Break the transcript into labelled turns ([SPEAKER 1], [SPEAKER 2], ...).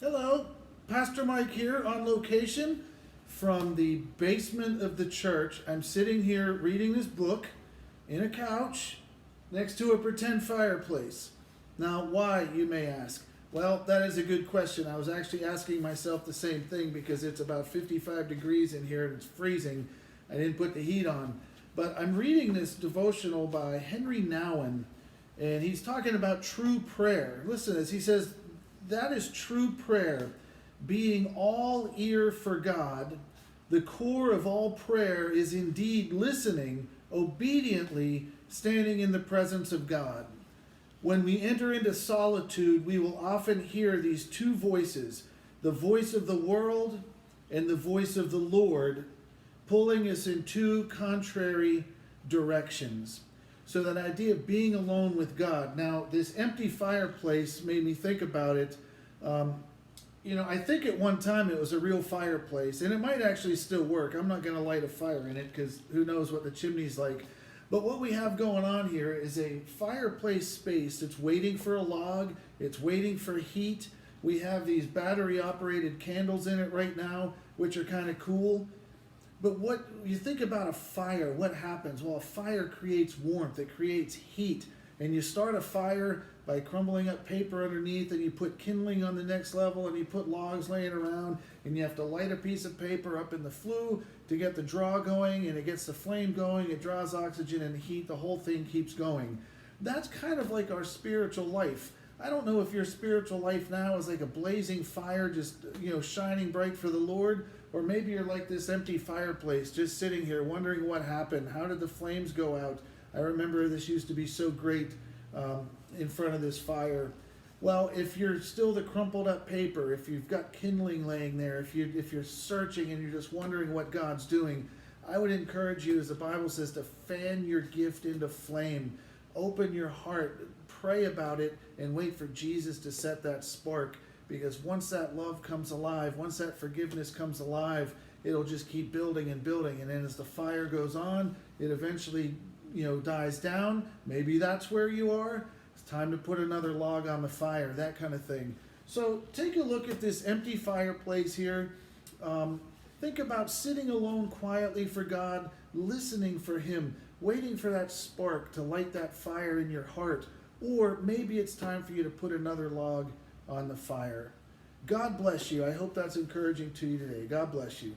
[SPEAKER 1] Hello, Pastor Mike here on location from the basement of the church. I'm sitting here reading this book in a couch next to a pretend fireplace. Now, why, you may ask? Well, that is a good question. I was actually asking myself the same thing because it's about 55 degrees in here and it's freezing. I didn't put the heat on. But I'm reading this devotional by Henry Nouwen, and he's talking about true prayer. Listen, as he says, that is true prayer, being all ear for God. The core of all prayer is indeed listening, obediently standing in the presence of God. When we enter into solitude, we will often hear these two voices, the voice of the world and the voice of the Lord, pulling us in two contrary directions. So that idea of being alone with God. Now, this empty fireplace made me think about it. I think at one time it was a real fireplace, and it might actually still work. I'm not going to light a fire in it because who knows what the chimney's like. But what we have going on here is a fireplace space. It's waiting for a log. It's waiting for heat. We have these battery-operated candles in it right now, which are kind of cool. But what you think about a fire, what happens? Well, a fire creates warmth, it creates heat. And you start a fire by crumbling up paper underneath, and you put kindling on the next level, and you put logs laying around, and you have to light a piece of paper up in the flue to get the draw going, and it gets the flame going, it draws oxygen and heat, the whole thing keeps going. That's kind of like our spiritual life. I don't know if your spiritual life now is like a blazing fire just, shining bright for the Lord, or maybe you're like this empty fireplace just sitting here wondering what happened. How did the flames go out? I remember this used to be so great in front of this fire. Well, if you're still the crumpled up paper, if you've got kindling laying there, if you're searching and you're just wondering what God's doing, I would encourage you, as the Bible says, to fan your gift into flame. Open your heart, pray about it, and wait for Jesus to set that spark. Because once that love comes alive, once that forgiveness comes alive, it'll just keep building and building. And then as the fire goes on, it eventually, dies down. Maybe that's where you are. It's time to put another log on the fire, that kind of thing. So take a look at this empty fireplace here. Think about sitting alone quietly for God, listening for Him, waiting for that spark to light that fire in your heart. Or maybe it's time for you to put another log on the fire. God bless you. I hope that's encouraging to you today. God bless you.